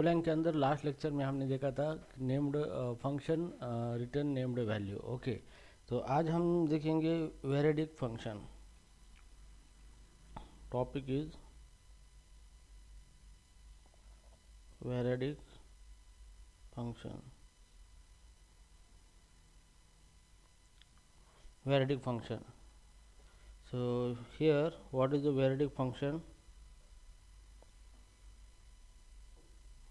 Golang के अंदर last lecture में हमने देखा था named function return named value. Okay, तो आज हम देखेंगे variadic function. Topic is variadic function. Variadic function. So here, what is the variadic function?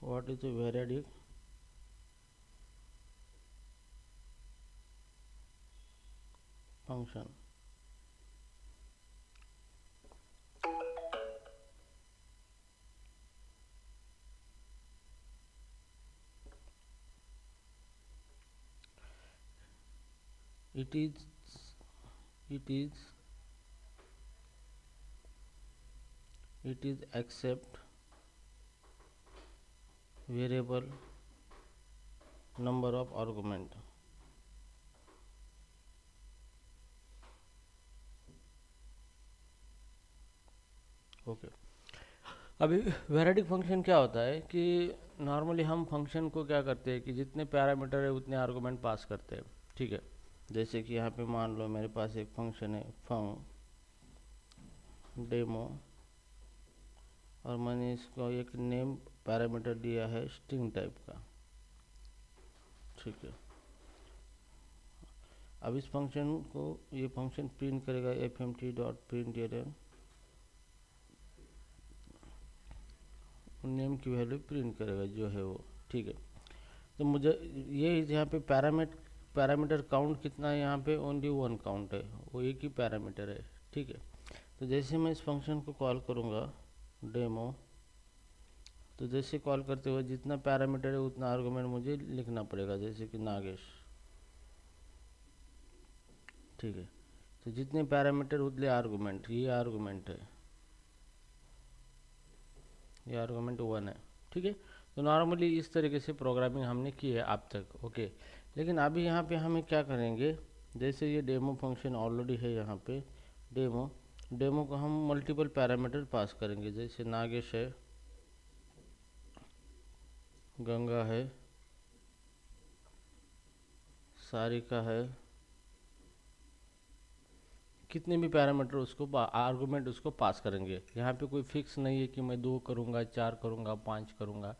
What is the variadic function? It is accept variable number of argument. Okay, अभी वेरिडिक function क्या होता है कि normally हम फंक्शन को क्या करते हैं कि जितने पैरामीटर है उतने आर्गूमेंट पास करते हैं। ठीक है, जैसे कि यहाँ पे मान लो मेरे पास एक फंक्शन है फंक डेमो, और मैंने इसको एक नेम पैरामीटर दिया है स्ट्रिंग टाइप का। ठीक है, अब इस फंक्शन को ये फंक्शन प्रिंट करेगा fmt.println, नेम की वैल्यू प्रिंट करेगा जो है वो। ठीक है, तो मुझे ये यहाँ पे पैरामीटर काउंट कितना है, यहाँ पे ओनली 1 काउंट है, वो एक ही पैरामीटर है। ठीक है, तो जैसे मैं इस फंक्शन को कॉल करूँगा डेमो, तो जैसे कॉल करते हुए जितना पैरामीटर है उतना आर्गुमेंट मुझे लिखना पड़ेगा, जैसे कि नागेश। ठीक है, तो जितने पैरामीटर उतने आर्गुमेंट, ये आर्गुमेंट है, ये आर्गुमेंट 1 है। ठीक है, तो नॉर्मली इस तरीके से प्रोग्रामिंग हमने की है अब तक। ओके, लेकिन अभी यहाँ पे हमें क्या करेंगे, जैसे ये डेमो फंक्शन ऑलरेडी है यहाँ पे डेमो को हम मल्टीपल पैरामीटर पास करेंगे, जैसे नागेश है, गंगा है, सारिका है, कितने भी पैरामीटर उसको आर्गुमेंट उसको पास करेंगे। यहाँ पे कोई फिक्स नहीं है कि मैं 2 करूँगा, 4 करूँगा, 5 करूँगा,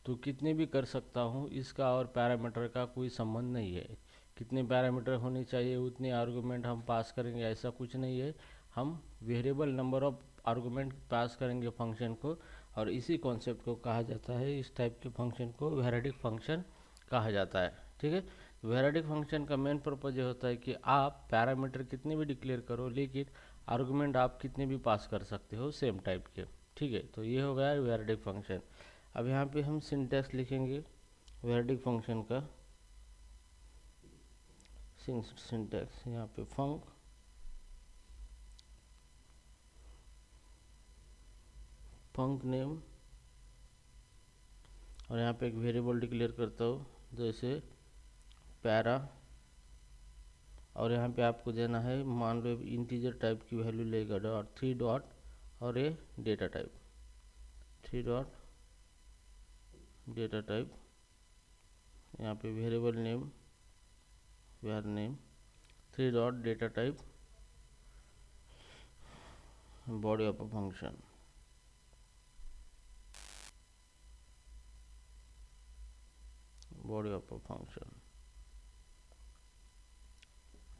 तो कितने भी कर सकता हूँ, इसका और पैरामीटर का कोई संबंध नहीं है। कितने पैरामीटर होने चाहिए उतने आर्गुमेंट हम पास करेंगे, ऐसा कुछ नहीं है। हम वेरिएबल नंबर ऑफ आर्गुमेंट पास करेंगे फंक्शन को, और इसी कॉन्सेप्ट को कहा जाता है, इस टाइप के फंक्शन को वेरिडिक फंक्शन कहा जाता है। ठीक है, वेरिडिक फंक्शन का मेन पर्पज ये होता है कि आप पैरामीटर कितने भी डिक्लेयर करो, लेकिन आर्गुमेंट आप कितने भी पास कर सकते हो सेम टाइप के। ठीक है, तो ये हो गया वेरिडिक फंक्शन। अब यहाँ पे हम सिंटैक्स लिखेंगे वेरिडिक फंक्शन का। सिंटैक्स यहाँ पे फंक नेम, और यहाँ पे एक वेरिएबल डिक्लेयर करता हूँ जैसे पैरा, और यहाँ पे आपको देना है, मान लो इंटीजर टाइप की वैल्यू लेगा डॉट 3 डॉट और ये data type 3 dot data type. यहाँ पे variable name var name 3 dot data type body of a function. Body of a function.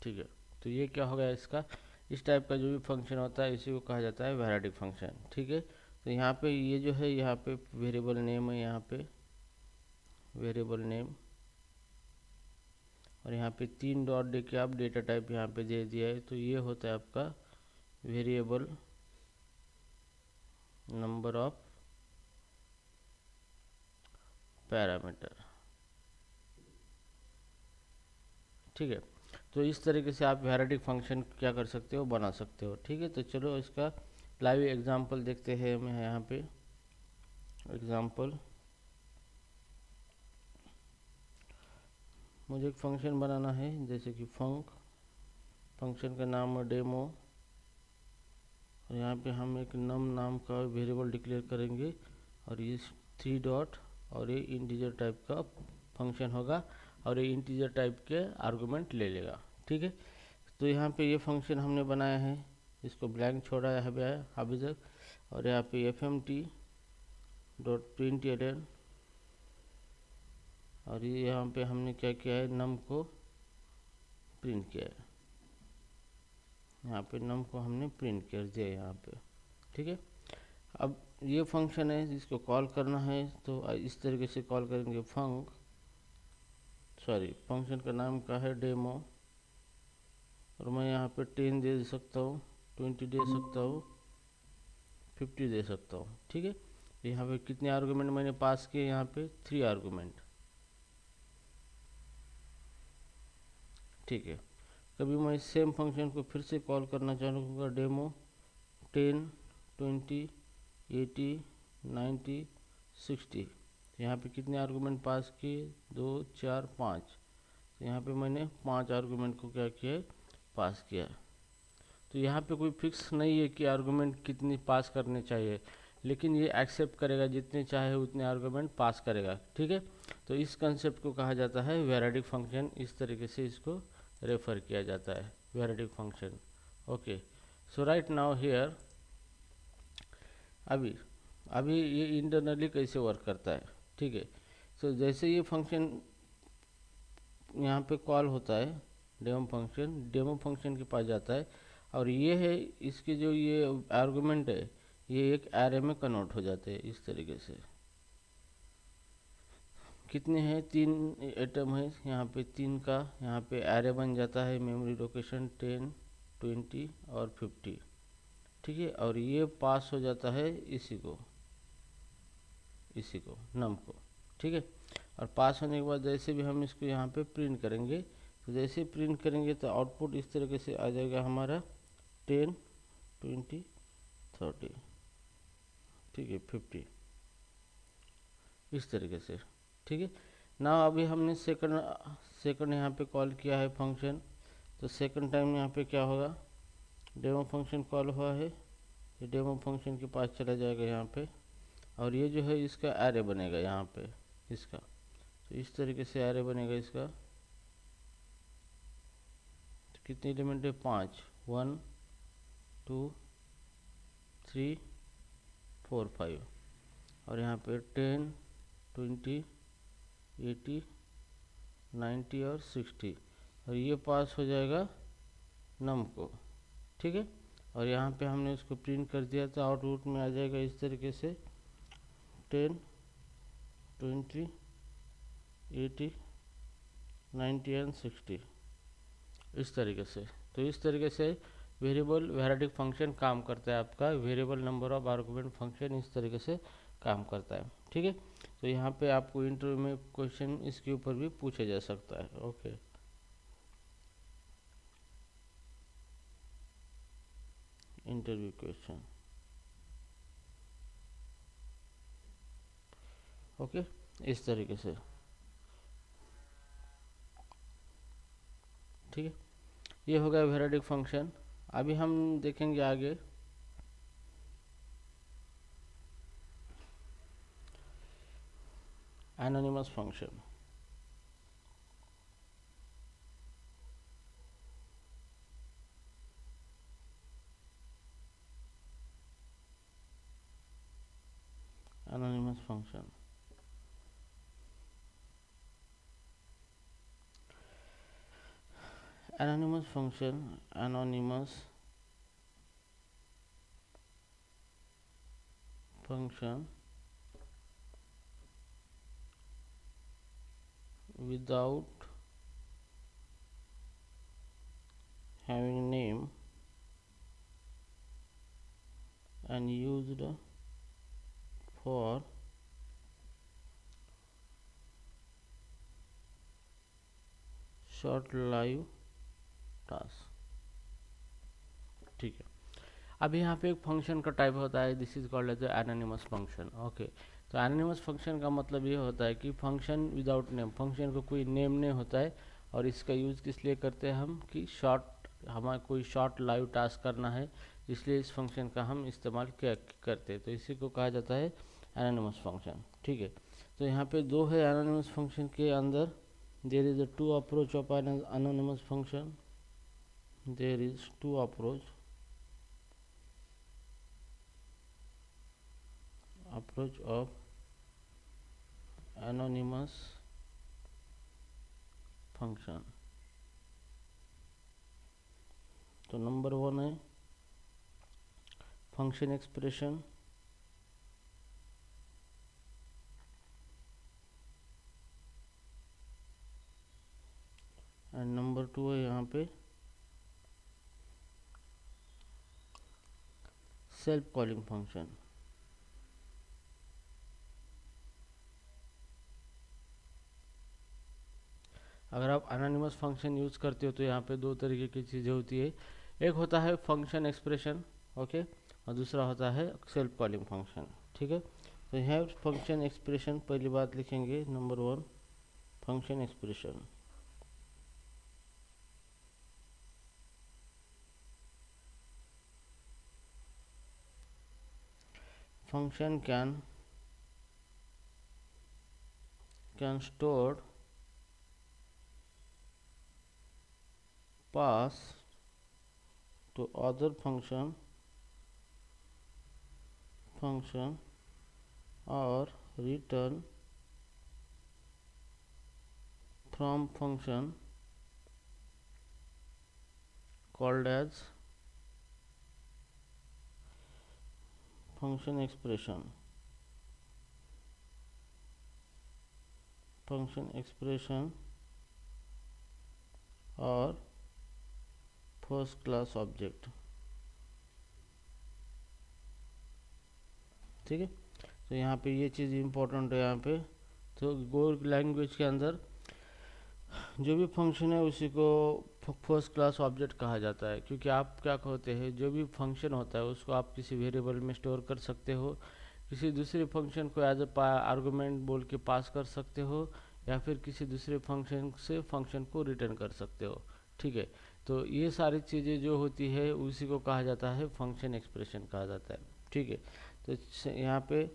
ठीक है, तो ये क्या हो गया इसका, इस टाइप का जो भी फंक्शन होता है इसी को कहा जाता है वेरिडिक फंक्शन। ठीक है, तो यहाँ पे ये जो है, यहाँ पे वेरिएबल नेम है, यहाँ पे वेरिएबल नेम, और यहाँ पे 3 डॉट दे के आप डेटा टाइप यहाँ पे दे दिया है, तो ये होता है आपका वेरिएबल नंबर ऑफ पैरामीटर। ठीक है, तो इस तरीके से आप वेरिडिक फंक्शन क्या कर सकते हो, बना सकते हो। ठीक है, तो चलो इसका लाइव एग्जांपल देखते हैं हम यहाँ पे। एग्जांपल, मुझे एक फंक्शन बनाना है, जैसे कि फंक्शन का नाम है डेमो, और यहाँ पे हम एक नम नाम का वेरिएबल डिक्लेयर करेंगे, और ये 3 डॉट और ये इंटीजर टाइप का फंक्शन होगा और ये इंटीजर टाइप के आर्गूमेंट ले लेगा। ठीक है, तो यहाँ पे ये फंक्शन हमने बनाया है, इसको ब्लैंक छोड़ा है अभी तक, और यहाँ पे fmt.println, और ये यहाँ पे हमने क्या किया है, नम को प्रिंट किया है, यहाँ पे नम को हमने प्रिंट कर दिया यहाँ पे। ठीक है, अब ये फंक्शन है जिसको कॉल करना है, तो इस तरीके से कॉल करेंगे। फंक्शन का नाम का है डेमो, और मैं यहाँ पे 10 दे सकता हूँ, 20 दे सकता हूँ, 50 दे सकता हूँ। ठीक है, यहाँ पे कितने आर्गूमेंट मैंने पास किए, यहाँ पे 3 आर्गूमेंट। ठीक है, कभी मैं सेम फंक्शन को फिर से कॉल करना चाहूँगा, डेमो 10, 20, 80, 90, 60। यहाँ पे कितने आर्गूमेंट पास किए, 2, 4, 5। तो यहाँ पे मैंने 5 आर्गूमेंट को क्या किया है, पास किया। तो यहाँ पे कोई फिक्स नहीं है कि आर्गूमेंट कितनी पास करने चाहिए, लेकिन ये एक्सेप्ट करेगा, जितने चाहे उतने आर्गूमेंट पास करेगा। ठीक है, तो इस कंसेप्ट को कहा जाता है वेरिएटिक फंक्शन, इस तरीके से इसको रेफर किया जाता है, variadic function. Okay, so right now here अभी ये इंटरनली कैसे वर्क करता है। ठीक है, सो जैसे ये फंक्शन यहाँ पे कॉल होता है, डेमो फंक्शन के पास जाता है, और ये है इसके जो ये आर्गुमेंट है, ये एक एरे में कन्वर्ट हो जाते हैं इस तरीके से। कितने हैं, 3 एटम है, यहाँ पे 3 का यहाँ पे एरे बन जाता है, मेमोरी लोकेशन 10, 20 और 50। ठीक है, और ये पास हो जाता है इसी को नम को। ठीक है, और पास होने के बाद जैसे भी हम इसको यहाँ पे प्रिंट करेंगे, तो जैसे प्रिंट करेंगे तो आउटपुट इस तरीके से आ जाएगा हमारा 10, 20, 30, ठीक है, 50, इस तरीके से। ठीक है, ना अभी हमने सेकंड यहाँ पे कॉल किया है फंक्शन, तो सेकंड टाइम यहाँ पे क्या होगा, डेमो फंक्शन कॉल हुआ है, ये डेमो फंक्शन के पास चला जाएगा यहाँ पे, और ये जो है इसका एरे बनेगा यहाँ पे इसका, तो इस तरीके से एरे बनेगा इसका। तो कितने एलिमेंट है, 5, 1, 2, 3, 4, 5, और यहाँ पे 10, 20, 80, 90 और 60, और ये पास हो जाएगा नम को। ठीक है, और यहाँ पे हमने उसको प्रिंट कर दिया, तो आउटपुट में आ जाएगा इस तरीके से 10, 20, 80, 90 एंड 60, इस तरीके से। तो इस तरीके से वेरिएटिक फंक्शन काम करता है, आपका variable number of argument function इस तरीके से काम करता है। ठीक है, तो यहाँ पे आपको इंटरव्यू में क्वेश्चन इसके ऊपर भी पूछा जा सकता है। Okay, interview question. ओके, इस तरीके से। ठीक है, ये हो गया वेरिएटिक फंक्शन। अभी हम देखेंगे आगे anonymous function. anonymous function, anonymous function without having name and used for short live task। ठीक है, अब यहाँ पे एक फंक्शन का टाइप होता है, this is called as anonymous function. Okay, तो एनोनिमस फंक्शन का मतलब ये होता है कि फंक्शन विदाउट नेम, फंक्शन को कोई नेम नहीं होता है, और इसका यूज़ किस लिए करते हैं हम कि हमारा कोई शॉर्ट लाइव टास्क करना है, इसलिए इस फंक्शन का हम इस्तेमाल क्या करते हैं, तो इसी को कहा जाता है एनोनिमस फंक्शन। ठीक है, तो यहाँ पे दो है एनोनिमस फंक्शन के अंदर। There is a two approach of anonymous function, there is two approach of anonymous function। तो नंबर 1 है फंक्शन एक्सप्रेशन, एंड नंबर 2 है यहाँ पे सेल्फ कॉलिंग फंक्शन। अगर आप एनोनिमस फंक्शन यूज़ करते हो तो यहाँ पे दो तरीके की चीज़ें होती है। एक होता है फंक्शन एक्सप्रेशन, ओके, और दूसरा होता है सेल्फ कॉलिंग फंक्शन। ठीक है, तो यहाँ फंक्शन एक्सप्रेशन पहली बात लिखेंगे, number 1 function expression. Function can store pass to other function or return from function called as function expression और फर्स्ट क्लास ऑब्जेक्ट। ठीक है, तो यहाँ पे ये चीज़ इम्पोर्टेंट है यहाँ पे। तो गो लैंग्वेज के अंदर जो भी फंक्शन है उसी को फर्स्ट क्लास ऑब्जेक्ट कहा जाता है, क्योंकि आप क्या कहते हैं, जो भी फंक्शन होता है उसको आप किसी वेरिएबल में स्टोर कर सकते हो, किसी दूसरे फंक्शन को एज अ आर्गुमेंट बोल के पास कर सकते हो, या फिर किसी दूसरे फंक्शन से फंक्शन को रिटर्न कर सकते हो। ठीक है, तो ये सारी चीज़ें जो होती है उसी को कहा जाता है फंक्शन एक्सप्रेशन कहा जाता है। ठीक है, तो यहाँ पे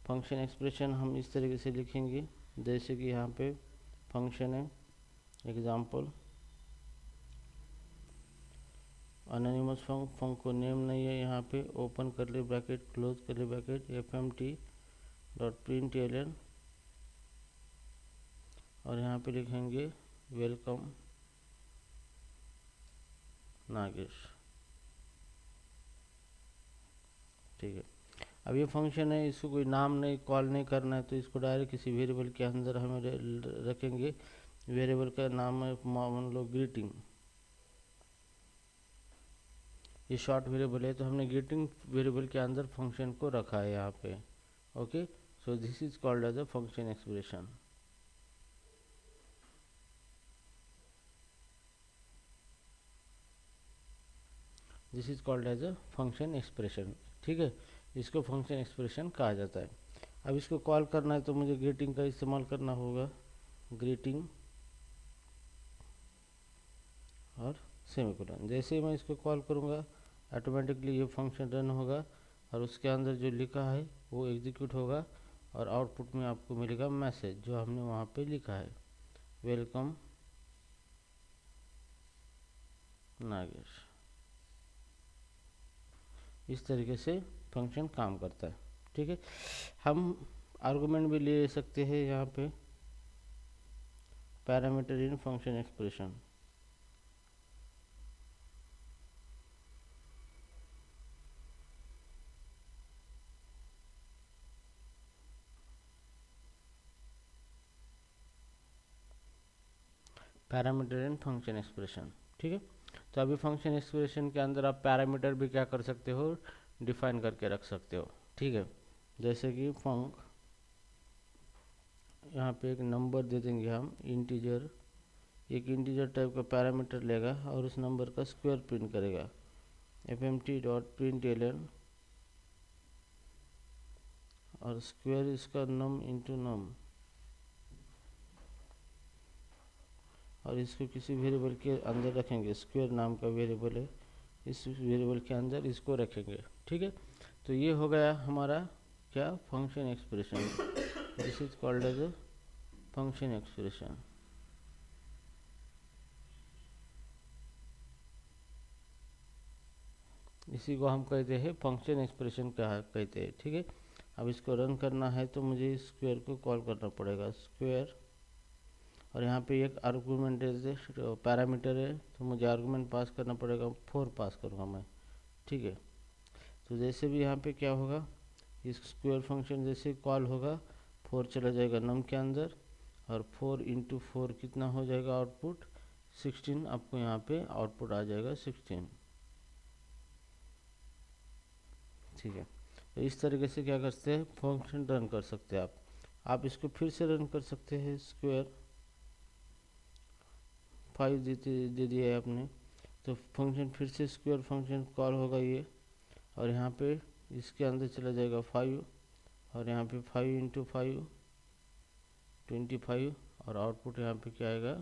फंक्शन एक्सप्रेशन हम इस तरीके से लिखेंगे, जैसे कि यहाँ पे फंक्शन है एग्जाम्पल एनोनिमस फंक्शन को नेम नहीं है, यहाँ पे ओपन कर ले ब्रैकेट क्लोज कर ले ब्रैकेट fmt.println और यहाँ पे लिखेंगे वेलकम नागेश। ठीक है, अब ये फंक्शन है, इसको कोई नाम नहीं कॉल नहीं करना है, तो इसको डायरेक्ट किसी वेरिएबल के अंदर हमें रखेंगे। वेरिएबल का नाम है मान लो ग्रीटिंग, ये शॉर्ट वेरिएबल है, तो हमने ग्रीटिंग वेरिएबल के अंदर फंक्शन को रखा है यहाँ पे। Okay, so this is called as a function expression. This is called as a function expression. ठीक है, इसको फंक्शन एक्सप्रेशन कहा जाता है। अब इसको कॉल करना है तो मुझे ग्रीटिंग का इस्तेमाल करना होगा, ग्रीटिंग और सेमीकोलन। जैसे ही मैं इसको कॉल करूँगा ऑटोमेटिकली ये फंक्शन रन होगा और उसके अंदर जो लिखा है वो एग्जीक्यूट होगा और आउटपुट में आपको मिलेगा मैसेज जो हमने वहाँ पे लिखा है, वेलकम नागेश। इस तरीके से फंक्शन काम करता है। ठीक है, हम आर्गुमेंट भी ले सकते हैं यहाँ पे, पैरामीटर इन फंक्शन एक्सप्रेशन। पैरामीटर इन फंक्शन एक्सप्रेशन। ठीक है, तो अभी फंक्शन एक्सप्रेशन के अंदर आप पैरामीटर भी क्या कर सकते हो, डिफाइन करके रख सकते हो। ठीक है, जैसे कि फंक, यहाँ पे एक नंबर दे देंगे हम इंटीजर, एक इंटीजर टाइप का पैरामीटर लेगा और उस नंबर का स्क्वायर प्रिंट करेगा, fmt.println और स्क्वायर इसका नम इंटू नम, और इसको किसी वेरिएबल के अंदर रखेंगे, स्क्वायर नाम का वेरिएबल है, इस वेरिएबल के अंदर इसको रखेंगे। ठीक है, तो ये हो गया हमारा क्या function expression. This is called as a function expression. इसी को हम कहते हैं फंक्शन एक्सप्रेशन कहते हैं, ठीक है। अब इसको रन करना है तो मुझे स्क्वायर को कॉल करना पड़ेगा, स्क्वायर, और यहाँ पे एक आर्गूमेंट पैरामीटर है तो मुझे आर्गूमेंट पास करना पड़ेगा, 4 पास करूँगा मैं, ठीक है। तो जैसे भी यहाँ पे क्या होगा, इस स्क्वायर फंक्शन जैसे कॉल होगा 4 चला जाएगा नम के अंदर, और 4 इंटू 4 कितना हो जाएगा आउटपुट 16, आपको यहाँ पे आउटपुट आ जाएगा 16, ठीक है। तो इस तरीके से क्या करते हैं, फंक्शन रन कर सकते हैं आप इसको फिर से रन कर सकते हैं, स्क्वायर 5 दे दिया है आपने, तो फंक्शन फिर से स्क्वायर फंक्शन कॉल होगा ये, और यहाँ पे इसके अंदर चला जाएगा 5, और यहाँ पे 5 इंटू 5 25, और आउटपुट यहाँ पे क्या आएगा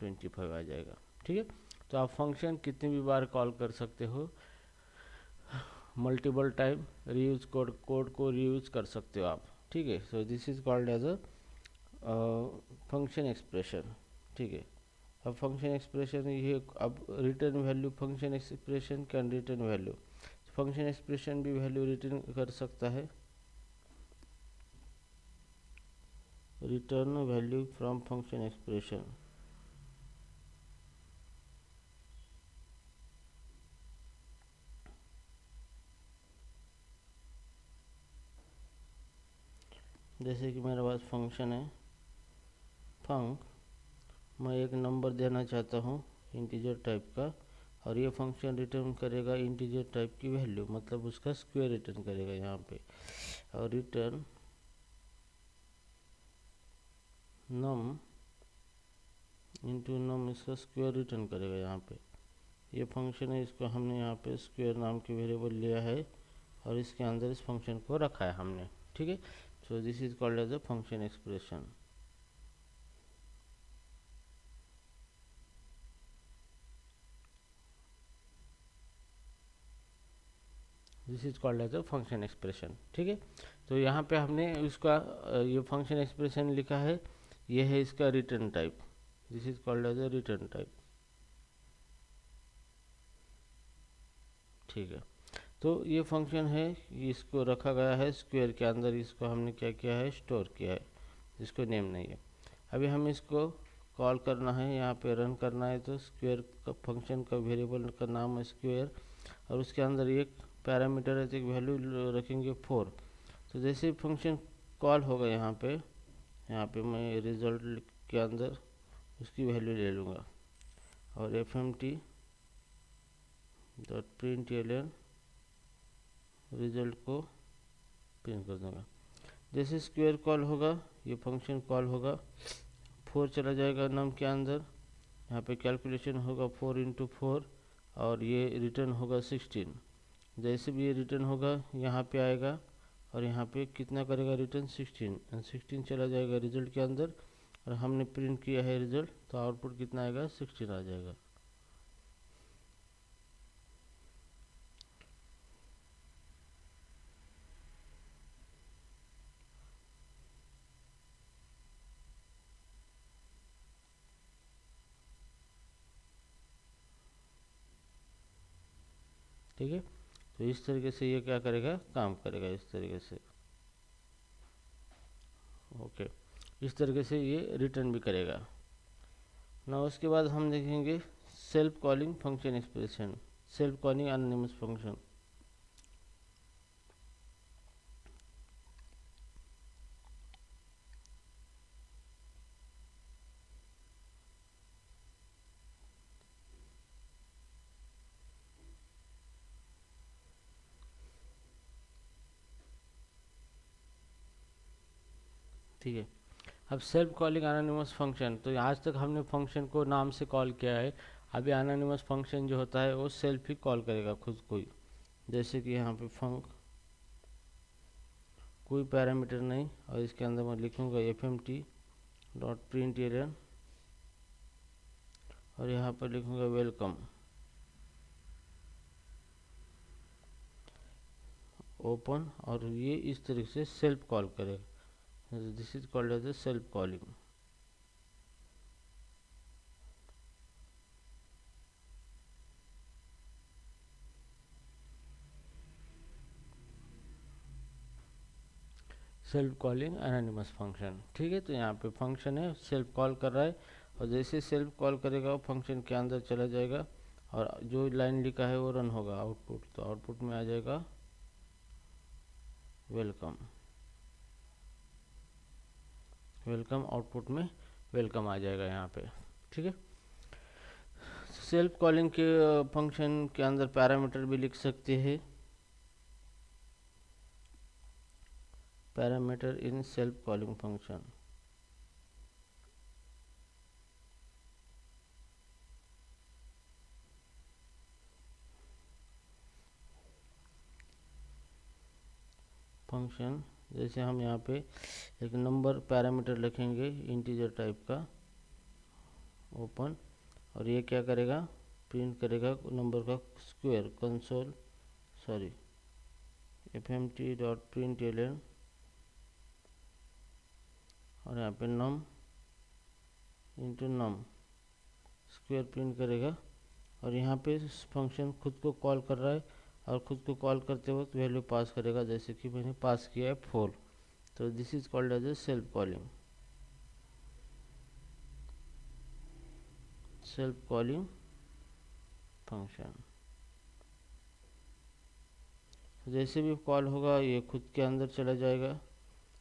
25 आ जाएगा, ठीक है। तो आप फंक्शन कितनी भी बार कॉल कर सकते हो, मल्टीपल टाइम रीयूज कोड को रीयूज कर सकते हो आप, ठीक है। So this is called as a function expression, ठीक है। अब फंक्शन एक्सप्रेशन ये, अब return value, function expression can return value, function expression भी वैल्यू रिटर्न कर सकता है, return value from function expression. जैसे कि मेरे पास फंक्शन है फंक, मैं एक नंबर देना चाहता हूँ इंटीजर टाइप का, और ये फंक्शन रिटर्न करेगा इंटीजर टाइप की वैल्यू, मतलब उसका स्क्वायर रिटर्न करेगा यहाँ पे, और रिटर्न नम इंटू नम, इसका स्क्वायर रिटर्न करेगा यहाँ पे। ये फंक्शन है, इसको हमने यहाँ पे स्क्वायर नाम की वेरिएबल लिया है, और इसके अंदर इस फंक्शन को रखा है हमने, ठीक है। So this is called as a function expression. This is called as a function expression, ठीक है। तो यहाँ पे हमने उसका ये फंक्शन एक्सप्रेशन लिखा है, ये है इसका return type, this is called as a return type, ठीक है। तो ये फंक्शन है, इसको रखा गया है स्क्वायर के अंदर, इसको हमने क्या किया है, स्टोर किया है, इसको नेम नहीं है। अभी हम इसको कॉल करना है, यहाँ पे रन करना है, तो स्क्वायर का फंक्शन का वेरिएबल का नाम है स्क्वायर, और उसके अंदर एक पैरामीटर है, तो एक वैल्यू रखेंगे 4। तो जैसे फंक्शन कॉल होगा यहाँ पे मैं रिजल्ट के अंदर उसकी वैल्यू ले लूँगा, और fmt डॉट println रिजल्ट को प्रिंट कर दूँगा। जैसे स्क्वायर कॉल होगा, ये फंक्शन कॉल होगा, 4 चला जाएगा नम के अंदर, यहाँ पे कैलकुलेशन होगा 4 इंटू 4, और ये रिटर्न होगा 16। जैसे भी ये रिटर्न होगा यहाँ पे आएगा, और यहाँ पे कितना करेगा रिटर्न 16 चला जाएगा रिजल्ट के अंदर, और हमने प्रिंट किया है रिजल्ट, तो आउटपुट कितना आएगा 16 आ जाएगा। ठीक है, तो इस तरीके से ये क्या करेगा, काम करेगा इस तरीके से, ओके। इस तरीके से ये रिटर्न भी करेगा ना। उसके बाद हम देखेंगे self calling function expression, self calling anonymous function. ठीक है, अब सेल्फ कॉलिंग एनोनिमस फंक्शन, तो आज तक हमने फंक्शन को नाम से कॉल किया है, अभी एनोनिमस फंक्शन जो होता है वो सेल्फ ही कॉल करेगा खुद को ही। जैसे कि यहाँ पे फंक, कोई पैरामीटर नहीं, और इसके अंदर मैं लिखूँगा fmt डॉट println, और यहाँ पर लिखूँगा वेलकम ओपन, और ये इस तरीके से सेल्फ कॉल करेगा, This is called as a self calling. Self calling anonymous function. ठीक है, तो यहाँ पे फंक्शन है, सेल्फ कॉल कर रहा है, और जैसे सेल्फ कॉल करेगा वो फंक्शन के अंदर चला जाएगा और जो लाइन लिखा है वो रन होगा आउटपुट। तो आउटपुट में आ जाएगा वेलकम। वेलकम आउटपुट में वेलकम आ जाएगा यहाँ पे। ठीक है, सेल्फ कॉलिंग के फंक्शन के अंदर पैरामीटर भी लिख सकते हैं। Parameter in self calling function. Function जैसे हम यहाँ पे एक नंबर पैरामीटर लिखेंगे इंटीजर टाइप का, ओपन, और ये क्या करेगा, प्रिंट करेगा नंबर का स्क्वायर, कंसोल सॉरी fmt.println, और यहाँ पे नम इंटू नम स्क्वायर प्रिंट करेगा। और यहाँ पे फंक्शन खुद को कॉल कर रहा है और खुद को कॉल करते वक्त वैल्यू पास करेगा, जैसे कि मैंने पास किया है 4। तो this is called as a self calling. Self calling function जैसे भी कॉल होगा ये खुद के अंदर चला जाएगा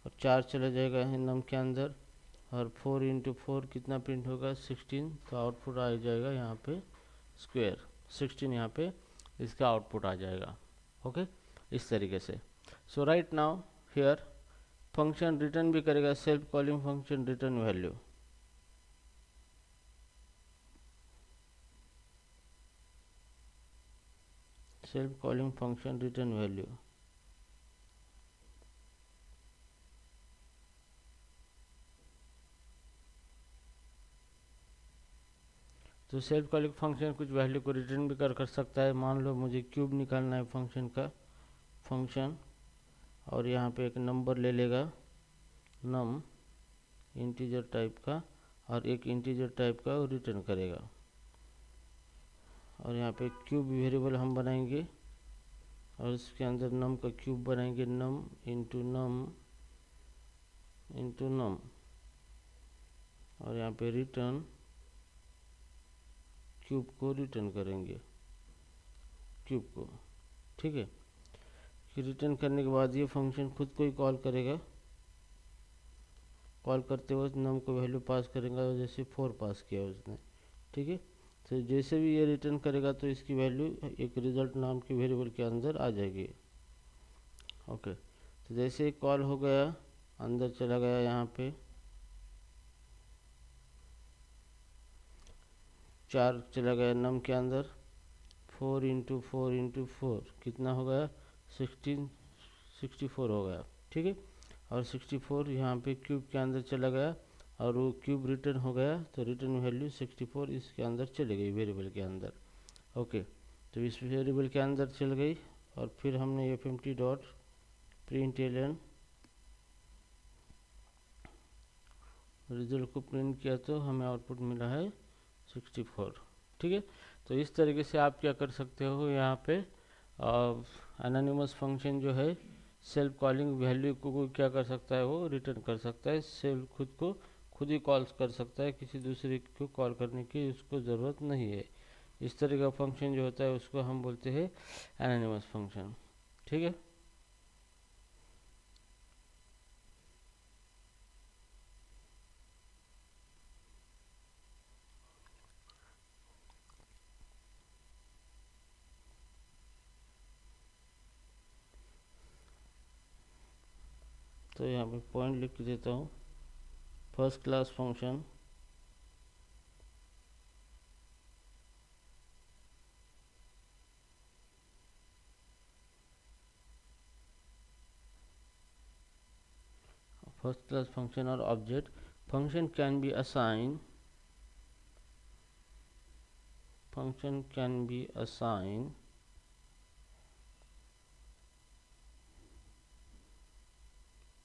और 4 चला जाएगा नम के अंदर, और 4 इंटू 4 कितना प्रिंट होगा 16। तो आउटपुट आ जाएगा यहाँ पे स्क्वायर 16, यहाँ पे इसका आउटपुट आ जाएगा। ओके, इस तरीके से। So right now here function return भी करेगा, self calling function return value. Self calling function return value. तो सेल्फ कॉलिंग फंक्शन कुछ वैल्यू को रिटर्न भी कर सकता है। मान लो मुझे क्यूब निकालना है फंक्शन का, फंक्शन, और यहाँ पे एक नंबर ले लेगा नम इंटीजर टाइप का, और एक इंटीजर टाइप का वो रिटर्न करेगा। और यहाँ पे क्यूब वेरिएबल हम बनाएंगे और इसके अंदर नम का क्यूब बनाएंगे, नम इंटू नम इंटू नम, और यहाँ पे रिटर्न क्यूब को रिटर्न करेंगे, क्यूब को। ठीक है, फिर रिटर्न करने के बाद ये फंक्शन खुद को ही कॉल करेगा, कॉल करते वक्त नम को वैल्यू पास करेगा, जैसे 4 पास किया उसने। ठीक है, तो जैसे भी ये रिटर्न करेगा तो इसकी वैल्यू एक रिजल्ट नाम के वेरिएबल के अंदर आ जाएगी। ओके, तो जैसे ही कॉल हो गया अंदर चला गया, यहाँ पे 4 चला गया नम के अंदर, 4 इंटू 4 इंटू 4 कितना हो गया 64 हो गया। ठीक है, और 64 यहाँ पे क्यूब के अंदर चला गया और वो क्यूब रिटर्न हो गया, तो रिटर्न वैल्यू 64 इसके अंदर चली गई वेरिएबल के अंदर। ओके, तो इस वेरिएबल के अंदर चल गई, और फिर हमने fmt.println रिजल्ट को प्रिंट किया तो हमें आउटपुट मिला है 64। ठीक है, तो इस तरीके से आप क्या कर सकते हो, यहाँ पे एनोनिमस फंक्शन जो है सेल्फ कॉलिंग वैल्यू को क्या कर सकता है, वो रिटर्न कर सकता है। सेल्फ खुद को खुद ही कॉल कर सकता है, किसी दूसरे को कॉल करने की उसको ज़रूरत नहीं है। इस तरह का फंक्शन जो होता है उसको हम बोलते हैं एनोनिमस फंक्शन। ठीक है, तो यहाँ पे पॉइंट लिख देता हूँ, first class function or object function can be assigned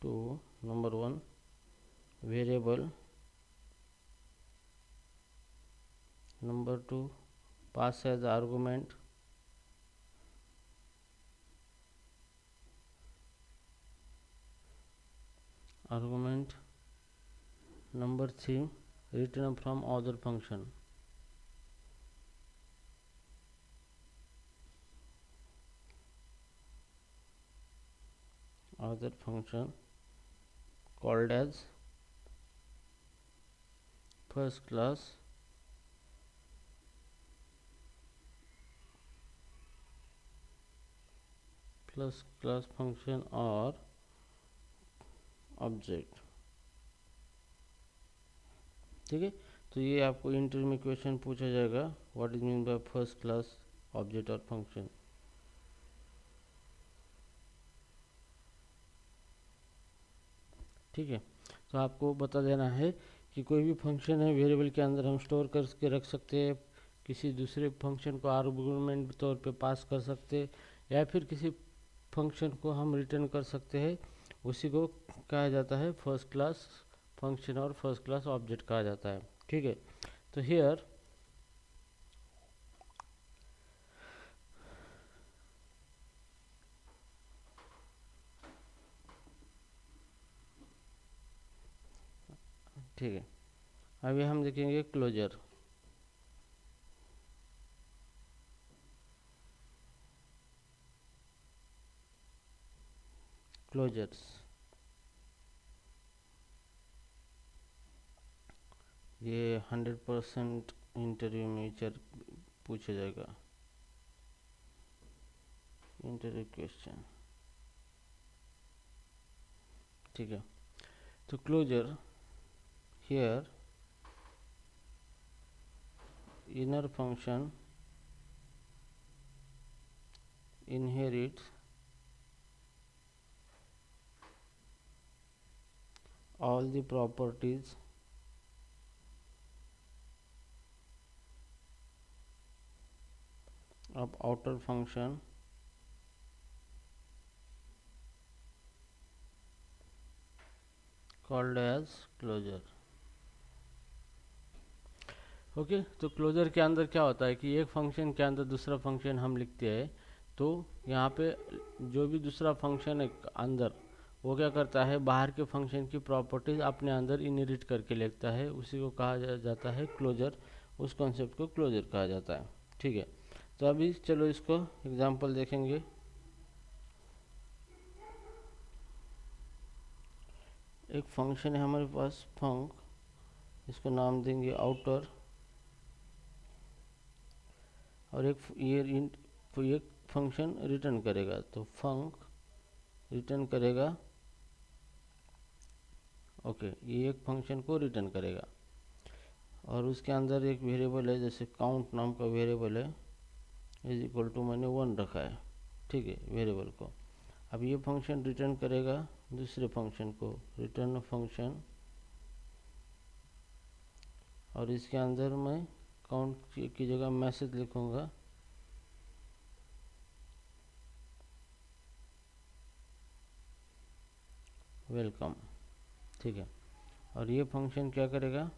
to number 1 variable. Number 2, pass as argument Number 3, return from other function. Other function called as first class plus class function or object. ठीक है, तो ये आपको interview में question पूछा जाएगा, what is mean by first class object और function. ठीक है, तो आपको बता देना है कि कोई भी फंक्शन है वेरिएबल के अंदर हम स्टोर करके रख सकते हैं, किसी दूसरे फंक्शन को आर्गुमेंट तौर पे पास कर सकते हैं, या फिर किसी फंक्शन को हम रिटर्न कर सकते हैं, उसी को कहा जाता है फर्स्ट क्लास फंक्शन और फर्स्ट क्लास ऑब्जेक्ट कहा जाता है। ठीक है, तो हियर ठीक है, अभी हम देखेंगे क्लोजर। क्लोजर्स, ये 100% इंटरव्यू में पूछा जाएगा, इंटरव्यू क्वेश्चन। ठीक है, तो closure here inner function inherits all the properties of outer function called as closure। Okay, तो क्लोजर के अंदर क्या होता है कि एक फंक्शन के अंदर दूसरा फंक्शन हम लिखते हैं, तो यहाँ पे जो भी दूसरा फंक्शन है अंदर, वो क्या करता है, बाहर के फंक्शन की प्रॉपर्टीज अपने अंदर इनहेरिट करके लेता है, उसी को कहा जाता है क्लोजर। उस कॉन्सेप्ट को क्लोजर कहा जाता है। ठीक है, तो अभी चलो इसको एग्जांपल देखेंगे। एक फंक्शन है हमारे पास फंक, इसको नाम देंगे आउटर, और एक फंक्शन रिटर्न करेगा, तो फंक रिटर्न करेगा। ओके, ये एक फंक्शन को रिटर्न करेगा, और उसके अंदर एक वेरिएबल है, जैसे काउंट नाम का वेरिएबल है, इज इक्वल टू मैंने 1 रखा है। ठीक है, वेरिएबल को अब ये फंक्शन रिटर्न करेगा दूसरे फंक्शन को, रिटर्न फंक्शन, और इसके अंदर मैं काउंट की जगह मैसेज लिखूंगा, वेलकम। ठीक है, और ये फंक्शन क्या करेगा,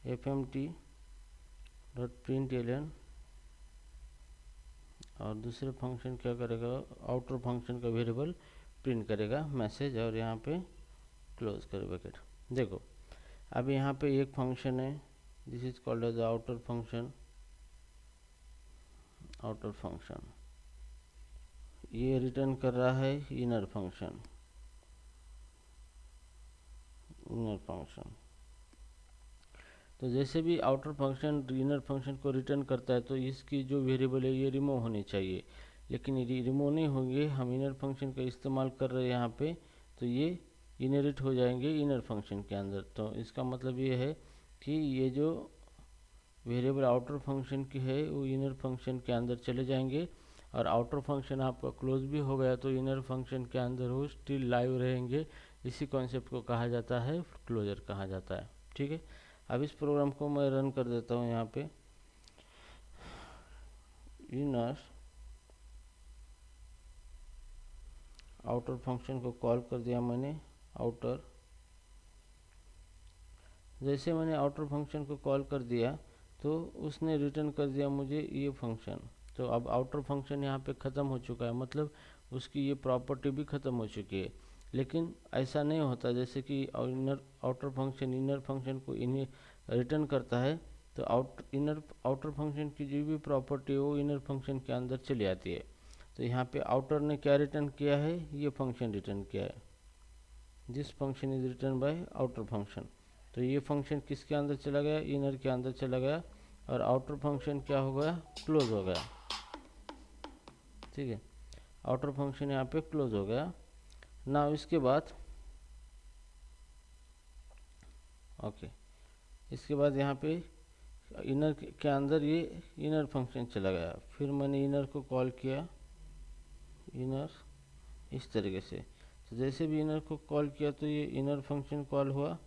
fmt डॉट println, और दूसरे फंक्शन क्या करेगा, आउटर फंक्शन का वेरिएबल प्रिंट करेगा मैसेज, और यहाँ पे क्लोज कर ब्रैकेट। देखो, अब यहाँ पे एक फंक्शन है, this is called as outer function, outer function ये रिटर्न कर रहा है इनर फंक्शन, इनर फंक्शन। तो जैसे भी आउटर फंक्शन इनर फंक्शन को रिटर्न करता है, तो इसकी जो वेरिएबल है ये रिमूव होनी चाहिए, लेकिन ये रिमूव नहीं होंगे, हम इनर फंक्शन का इस्तेमाल कर रहे हैं यहाँ पे, तो ये इनहेरिट हो जाएंगे इनर फंक्शन के अंदर। तो इसका मतलब ये है कि ये जो वेरिएबल आउटर फंक्शन की है वो इनर फंक्शन के अंदर चले जाएंगे, और आउटर फंक्शन आपका क्लोज भी हो गया तो इनर फंक्शन के अंदर वो स्टिल लाइव रहेंगे। इसी कॉन्सेप्ट को कहा जाता है क्लोजर कहा जाता है। ठीक है, अब इस प्रोग्राम को मैं रन कर देता हूँ। यहाँ पे इनर आउटर फंक्शन को कॉल कर दिया मैंने, आउटर जैसे मैंने आउटर फंक्शन को कॉल कर दिया तो उसने रिटर्न कर दिया मुझे ये फंक्शन। तो अब आउटर फंक्शन यहाँ पे ख़त्म हो चुका है, मतलब उसकी ये प्रॉपर्टी भी ख़त्म हो चुकी है। लेकिन ऐसा नहीं होता, जैसे कि inner outer function inner function को इन्हें रिटर्न करता है, तो आउटर फंक्शन की जो भी प्रॉपर्टी है वो इनर फंक्शन के अंदर चली आती है। तो यहाँ पे आउटर ने क्या रिटर्न किया है, ये फंक्शन रिटर्न किया है, this function is return by outer function. तो ये फंक्शन किसके अंदर चला गया, इनर के अंदर चला गया, और आउटर फंक्शन क्या हो गया, क्लोज हो गया। ठीक है, आउटर फंक्शन यहाँ पे क्लोज हो गया। ना इसके बाद इसके बाद यहाँ पे इनर के अंदर ये इनर फंक्शन चला गया। फिर मैंने इनर को कॉल किया, इनर इस तरीके से। तो जैसे भी इनर को कॉल किया तो ये इनर फंक्शन कॉल हुआ,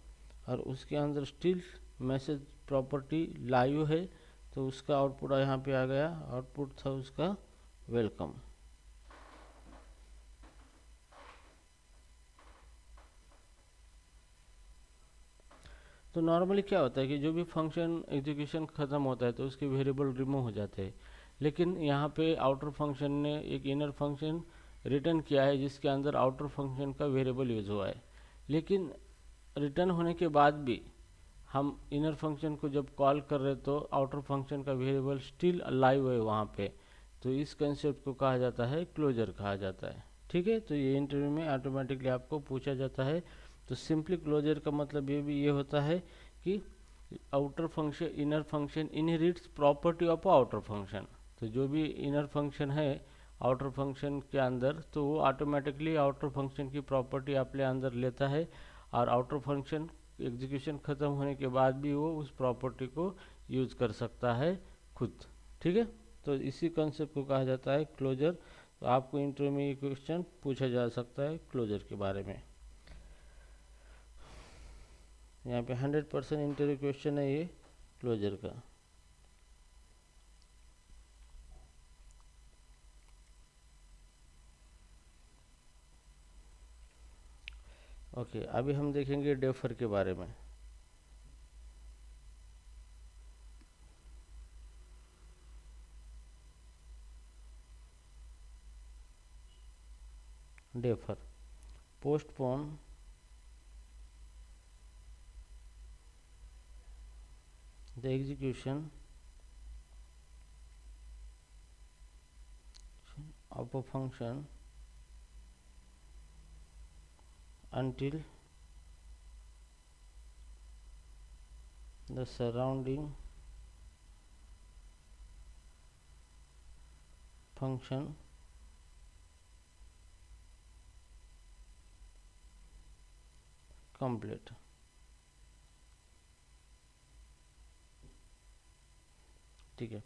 और उसके अंदर स्टिल मैसेज प्रॉपर्टी लाइव है, तो उसका आउटपुट यहाँ पे आ गया। आउटपुट था उसका वेलकम। तो नॉर्मली क्या होता है कि जो भी फंक्शन एग्जीक्यूशन ख़त्म होता है तो उसके वेरिएबल रिमूव हो जाते हैं। लेकिन यहाँ पे आउटर फंक्शन ने एक इनर फंक्शन रिटर्न किया है जिसके अंदर आउटर फंक्शन का वेरिएबल यूज हुआ है। लेकिन रिटर्न होने के बाद भी हम इनर फंक्शन को जब कॉल कर रहे तो आउटर फंक्शन का वेरिएबल स्टिल लाइव है वहाँ पे। तो इस कंसेप्ट को कहा जाता है क्लोजर कहा जाता है। ठीक है, तो ये इंटरव्यू में ऑटोमेटिकली आपको पूछा जाता है। तो सिंपली क्लोजर का मतलब ये होता है कि outer function inner function inherits property of outer function. तो जो भी इनर फंक्शन है आउटर फंक्शन के अंदर, तो वो ऑटोमेटिकली आउटर फंक्शन की प्रॉपर्टी अपने अंदर लेता है, और आउटर फंक्शन एग्जीक्यूशन ख़त्म होने के बाद भी वो उस प्रॉपर्टी को यूज कर सकता है खुद। ठीक है, तो इसी कंसेप्ट को कहा जाता है क्लोजर। तो आपको इंटरव्यू में ये क्वेश्चन पूछा जा सकता है क्लोजर के बारे में। यहाँ पे 100% इंटरव्यू क्वेश्चन है ये क्लोजर का। ओके, अभी हम देखेंगे डेफर के बारे में। Defer, postpone, the execution of a function until the surrounding function complete। ठीक है,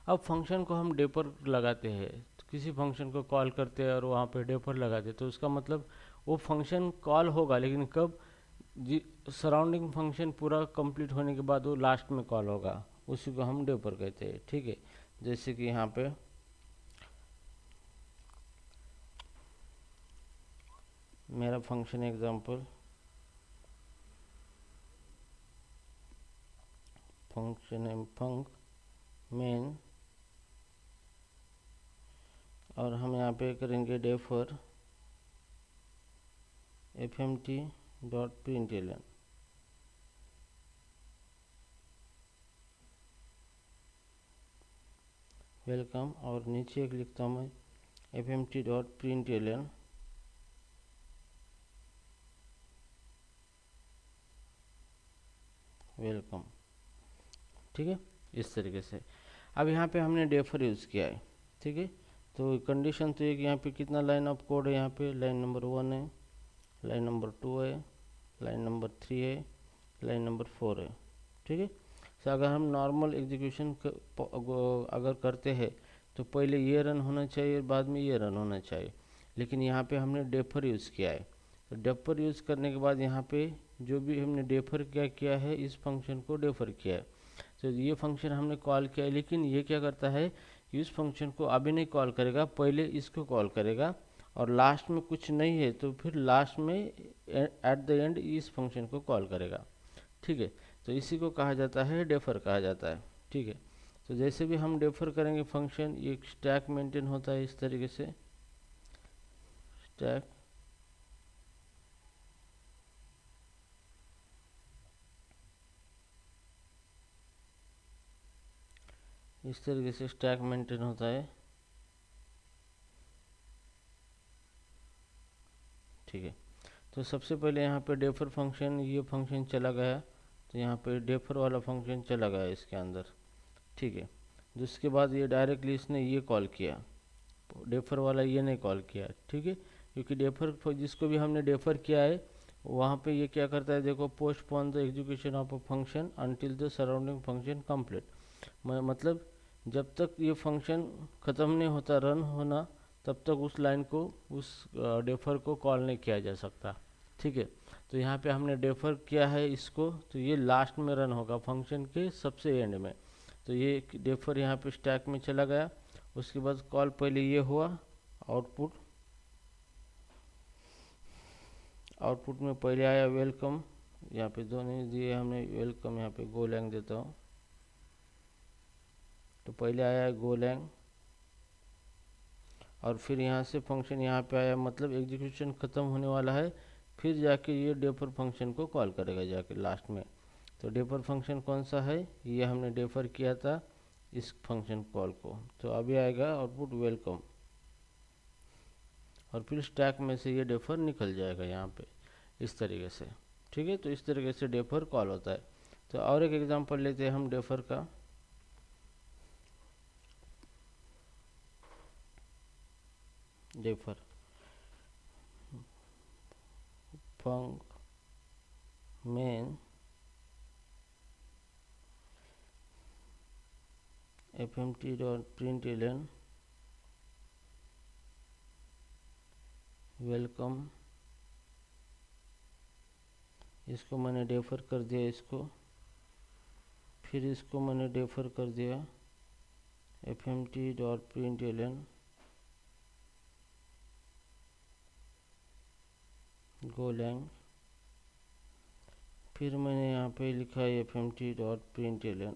अब फंक्शन को हम डेपर लगाते हैं, तो किसी फंक्शन को कॉल करते हैं और वहाँ पे डेपर लगाते हैं, तो उसका मतलब वो फंक्शन कॉल होगा, लेकिन कब, सराउंडिंग फंक्शन पूरा कंप्लीट होने के बाद वो लास्ट में कॉल होगा, उसी को हम डेपर कहते हैं। ठीक है, जैसे कि यहाँ पे मेरा फंक्शन एग्जांपल फंक्शन फंक मेन, और हम यहाँ पे करेंगे डेफर fmt.println। वेलकम, और नीचे एक लिखता हूँ मैं fmt.println वेलकम। ठीक है, इस तरीके से। अब यहाँ पे हमने डेफर यूज़ किया है। ठीक है, तो कंडीशन तो एक यहाँ पे कितना लाइन ऑफ कोड है, यहाँ पे लाइन नंबर 1 है, लाइन नंबर 2 है, लाइन नंबर 3 है, लाइन नंबर 4 है। ठीक है, तो अगर हम नॉर्मल एग्जीक्यूशन अगर करते हैं तो पहले ये रन होना चाहिए, बाद में ये रन होना चाहिए। लेकिन यहाँ पे हमने डेफर यूज़ किया है, तो डेफर यूज़ करने के बाद यहाँ पे जो भी हमने डेफर क्या किया है, इस फंक्शन को डेफर किया है। तो ये फंक्शन हमने कॉल किया है, लेकिन ये क्या करता है, इस फंक्शन को अभी नहीं कॉल करेगा, पहले इसको कॉल करेगा, और लास्ट में कुछ नहीं है तो फिर लास्ट में एट द एंड इस फंक्शन को कॉल करेगा। ठीक है। तो इसी को कहा जाता है डेफर कहा जाता है। ठीक है। तो जैसे भी हम डेफर करेंगे फंक्शन, ये स्टैक मेंटेन होता है इस तरीके से, स्टैक इस तरीके से स्टैक मेंटेन होता है। ठीक है। तो सबसे पहले यहाँ पे डेफर फंक्शन, ये फंक्शन चला गया, तो यहाँ पे डेफर वाला फंक्शन चला गया इसके अंदर। ठीक है। जिसके बाद ये डायरेक्टली इसने ये कॉल किया, डेफर वाला ये नहीं कॉल किया। ठीक है। क्योंकि डेफर जिसको भी हमने डेफर किया है वहाँ पे ये क्या करता है, देखो, postpone the execution of a function until the surrounding function complete. मतलब जब तक ये फंक्शन ख़त्म नहीं होता रन होना, तब तक उस लाइन को, उस डेफर को कॉल नहीं किया जा सकता। ठीक है। तो यहाँ पे हमने डेफर किया है इसको, तो ये लास्ट में रन होगा फंक्शन के सबसे एंड में। तो ये डेफर यहाँ पे स्टैक में चला गया। उसके बाद कॉल पहले ये हुआ, आउटपुट आउटपुट में पहले आया वेलकम, यहाँ पे दो नहीं दिए हमने वेलकम, यहाँ पे गोलैंग देता हूँ। तो पहले आया गोलैंग, और फिर यहाँ से फंक्शन यहाँ पे आया, मतलब एग्जीक्यूशन ख़त्म होने वाला है, फिर जाके ये डेफर फंक्शन को कॉल करेगा जाके लास्ट में। तो डेफर फंक्शन कौन सा है, ये हमने डेफर किया था इस फंक्शन कॉल को। तो अभी आएगा आउटपुट वेलकम, और फिर स्टैक में से ये डेफर निकल जाएगा यहाँ पे इस तरीके से। ठीक है। तो इस तरीके से डेफर कॉल होता है। तो और एक एग्जांपल लेते हैं हम डेफर का। डेफर फंक मेन fmt.println वेलकम, इसको मैंने डेफर कर दिया इसको, फिर इसको मैंने डेफर कर दिया fmt.println गोलैंग, फिर मैंने यहाँ पे लिखा है fmt.println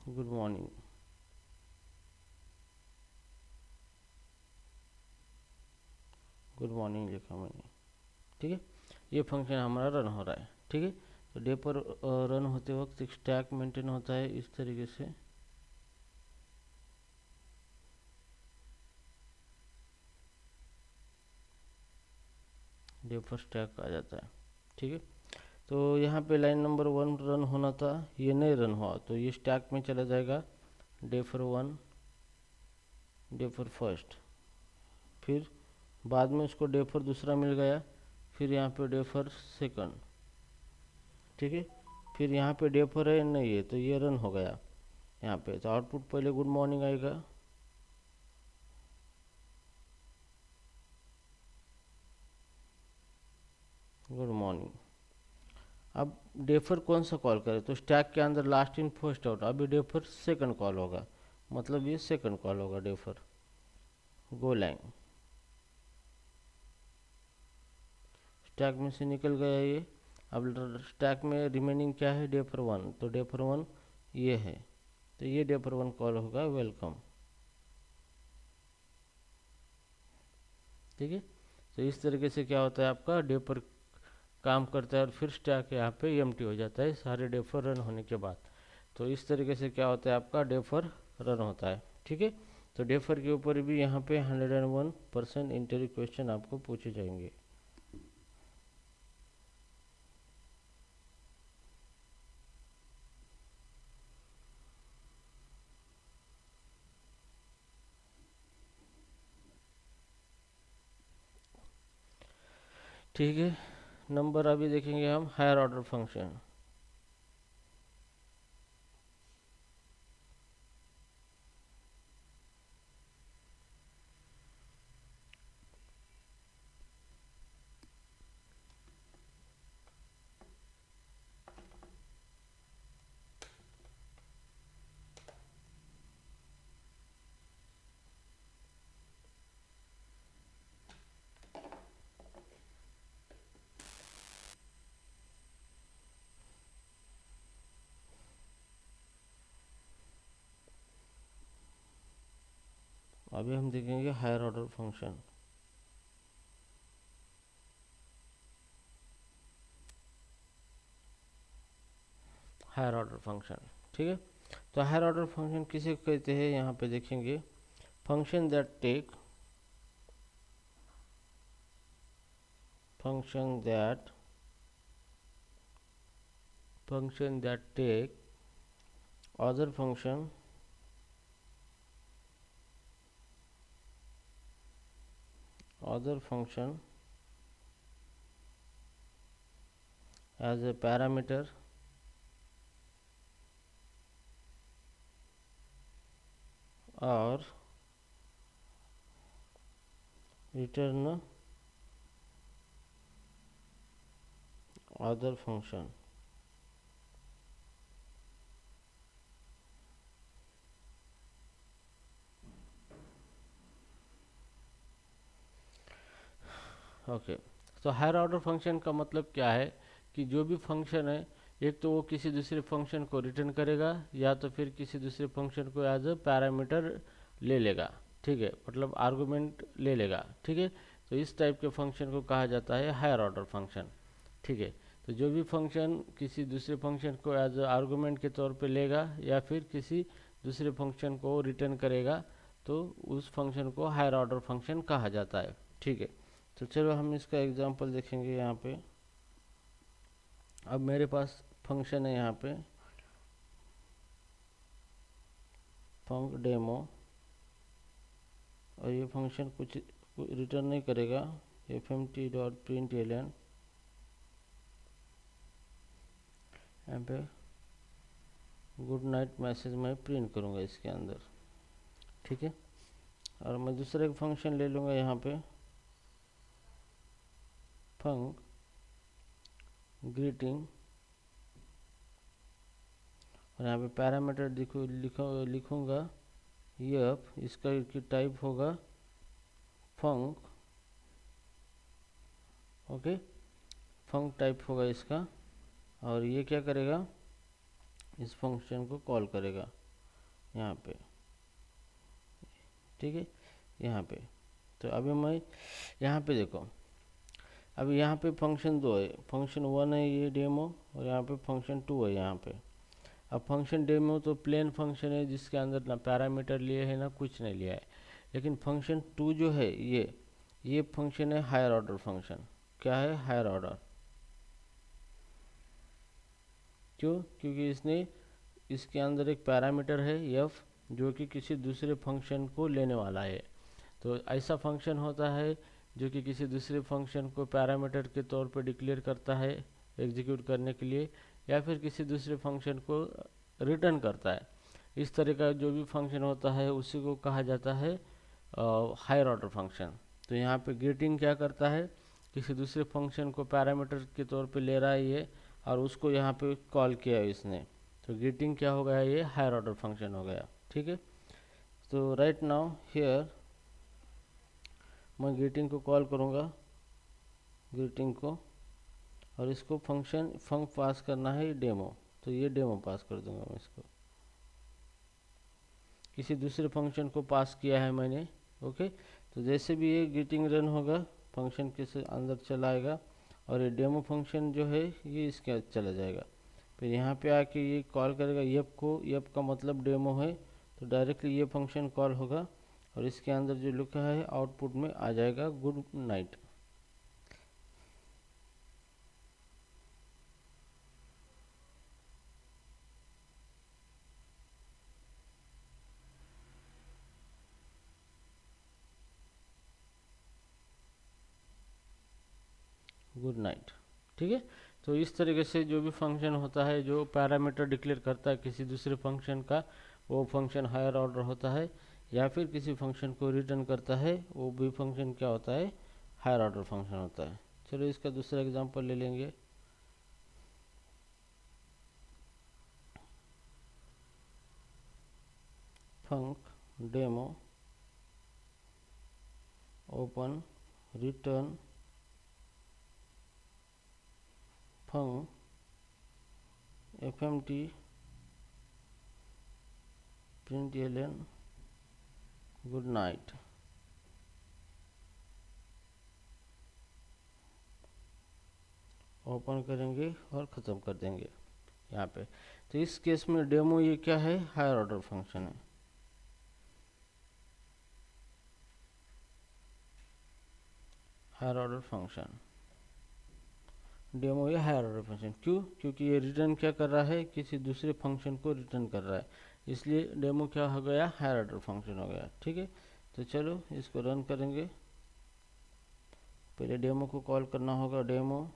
good morning. Good morning लिखा मैंने। ठीक है। ये फंक्शन हमारा रन हो रहा है। ठीक है। तो डेफर रन होते वक्त एक स्टैक मेंटेन होता है इस तरीके से। डेफर स्टैक आ जाता है। ठीक है। तो यहाँ पे लाइन नंबर 1 रन होना था, ये नहीं रन हुआ, तो ये स्टैक में चला जाएगा, डेफर 1, डेफर फर्स्ट, फिर बाद में उसको डेफर दूसरा मिल गया, फिर यहाँ पे डेफर सेकंड। ठीक है। फिर यहाँ पे डेफर है नहीं है, तो ये रन हो गया यहाँ पे। तो आउटपुट पहले गुड मॉर्निंग आएगा, गुड मॉर्निंग। अब डेफर कौन सा कॉल करे, तो स्टैक के अंदर लास्ट इन फर्स्ट आउट, अभी डेफर सेकंड कॉल होगा, मतलब ये सेकंड कॉल होगा डेफर गोलैंग। स्टैक में से निकल गया ये। अब स्टैक में रिमेनिंग क्या है, डेफर 1, तो डेफर 1 ये है, तो ये डेफर 1 कॉल होगा वेलकम। ठीक है। तो इस तरीके से क्या होता है, आपका डेफर काम करता है, और फिर स्टैक यहाँ पे एम्प्टी हो जाता है सारे डेफर रन होने के बाद। तो इस तरीके से क्या होता है, आपका डेफर रन होता है। ठीक है। तो डेफर के ऊपर भी यहाँ पे 101% इंटरव्यू क्वेश्चन आपको पूछे जाएंगे। ठीक है। नंबर अभी देखेंगे हम हायर ऑर्डर फंक्शन। अभी हम देखेंगे higher order function. Higher order function, ठीक है। तो हायर ऑर्डर फंक्शन किसे कहते हैं, यहाँ पे देखेंगे function that take other function as a parameter or return other function। Okay, तो हायर ऑर्डर फंक्शन का मतलब क्या है कि जो भी फंक्शन है, एक तो वो किसी दूसरे फंक्शन को रिटर्न करेगा या तो फिर किसी दूसरे फंक्शन को एज अ पैरामीटर ले लेगा, ठीक है, मतलब आर्गुमेंट ले लेगा, ठीक है। तो इस टाइप के फंक्शन को कहा जाता है हायर ऑर्डर फंक्शन, ठीक है। तो जो भी फंक्शन किसी दूसरे फंक्शन को एज अ आर्गुमेंट के तौर पे लेगा या फिर किसी दूसरे फंक्शन को रिटर्न करेगा, तो उस फंक्शन को हायर ऑर्डर फंक्शन कहा जाता है, ठीक है। तो चलो हम इसका एग्जांपल देखेंगे यहाँ पे। अब मेरे पास फंक्शन है यहाँ पे फंक डेमो, और ये फंक्शन कुछ रिटर्न नहीं करेगा, fmt.println यहाँ पे गुड नाइट मैसेज मैं प्रिंट करूँगा इसके अंदर, ठीक है। और मैं दूसरा एक फंक्शन ले लूँगा यहाँ पे फंक ग्रीटिंग, और यहाँ पे पैरामीटर लिखूँगा यप, इसका टाइप होगा फंक, ओके, फंक टाइप होगा इसका। और ये क्या करेगा, इस फंक्शन को कॉल करेगा यहाँ पे, ठीक है, यहाँ पे। तो अभी मैं यहाँ पे देखो, अभी यहाँ पे फंक्शन दो है, फंक्शन 1 है ये डेमो, और यहाँ पे फंक्शन 2 है यहाँ पे। अब फंक्शन डेमो तो प्लेन फंक्शन है जिसके अंदर ना पैरामीटर लिए है ना कुछ नहीं लिया है, लेकिन फंक्शन 2 जो है ये फंक्शन है हायर ऑर्डर फंक्शन। क्या है, हायर ऑर्डर। क्यों, क्योंकि इसके अंदर एक पैरामीटर है f जो कि किसी दूसरे फंक्शन को लेने वाला है। तो ऐसा फंक्शन होता है जो कि किसी दूसरे फंक्शन को पैरामीटर के तौर पर डिक्लेयर करता है एग्जीक्यूट करने के लिए, या फिर किसी दूसरे फंक्शन को रिटर्न करता है। इस तरह का जो भी फंक्शन होता है उसी को कहा जाता है हायर ऑर्डर फंक्शन। तो यहाँ पे ग्रीटिंग क्या करता है, किसी दूसरे फंक्शन को पैरामीटर के तौर पे ले रहा है ये, और उसको यहाँ पे कॉल किया है इसने, तो ग्रीटिंग क्या हो गया, ये हायर ऑर्डर फंक्शन हो गया, ठीक है। तो राइट नाउ हियर मैं ग्रीटिंग को कॉल करूँगा, ग्रीटिंग को, और इसको फंक पास करना है डेमो, तो ये डेमो पास कर दूंगा मैं इसको, किसी दूसरे फंक्शन को पास किया है मैंने, ओके। तो जैसे भी ये ग्रीटिंग रन होगा फंक्शन के अंदर चला आएगा, और ये डेमो फंक्शन जो है ये इसके अंदर चला जाएगा। फिर यहाँ पे आके ये कॉल करेगा यप को, यप का मतलब डेमो है, तो डायरेक्टली ये फंक्शन कॉल होगा, और इसके अंदर जो लिखा है आउटपुट में आ जाएगा गुड नाइट। गुड नाइट, ठीक है। तो इस तरीके से जो भी फंक्शन होता है जो पैरामीटर डिक्लेयर करता है किसी दूसरे फंक्शन का, वो फंक्शन हायर ऑर्डर होता है, या फिर किसी फंक्शन को रिटर्न करता है वो भी फंक्शन क्या होता है, हायर ऑर्डर फंक्शन होता है। चलो इसका दूसरा एग्जांपल ले लेंगे। फंक डेमो ओपन रिटर्न फंक fmt println good night. Open करेंगे और ख़त्म कर देंगे यहाँ पे। तो इस केस में डेमो ये क्या है, हायर ऑर्डर फंक्शन है। हायर ऑर्डर फंक्शन डेमो, ये हायर ऑर्डर फंक्शन क्यों, क्योंकि ये रिटर्न क्या कर रहा है, किसी दूसरे फंक्शन को रिटर्न कर रहा है, इसलिए डेमो क्या हो गया, हायर ऑर्डर फंक्शन हो गया। ठीक है, तो चलो इसको रन करेंगे। पहले डेमो को कॉल करना होगा। डेमो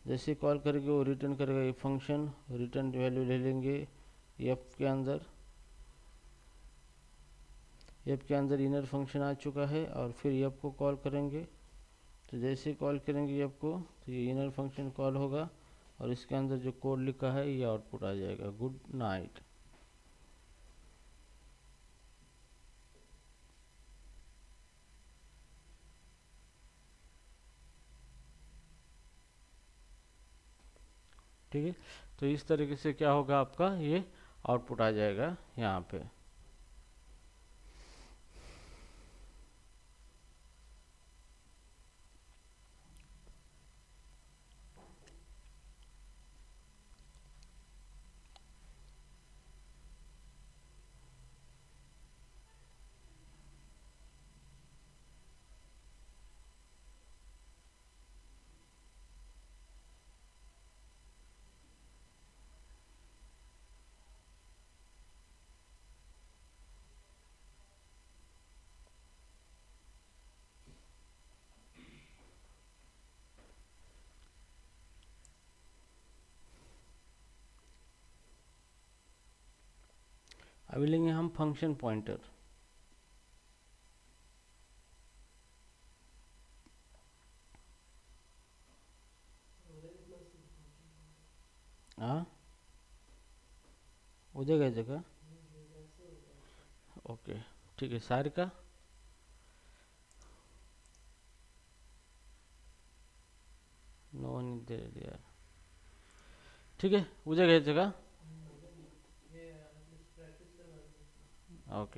जैसे कॉल करेंगे वो रिटर्न करेगा ये फंक्शन, रिटर्न वैल्यू ले लेंगे एफ के अंदर। एफ के अंदर इनर फंक्शन आ चुका है और फिर एफ को कॉल करेंगे। तो जैसे कॉल करेंगे एफ को तो ये इनर फंक्शन कॉल होगा और इसके अंदर जो कोड लिखा है ये आउटपुट आ जाएगा, गुड नाइट। ठीक है, तो इस तरीके से क्या होगा, आपका ये आउटपुट आ जाएगा यहाँ पे। अभी लेंगे हम फंक्शन पॉइंटर। हाँ, हो जाएगा जगह। ओके, ठीक है, सार का नो नहीं दे दिया। ठीक है, हो जाएगा जगह। ओके।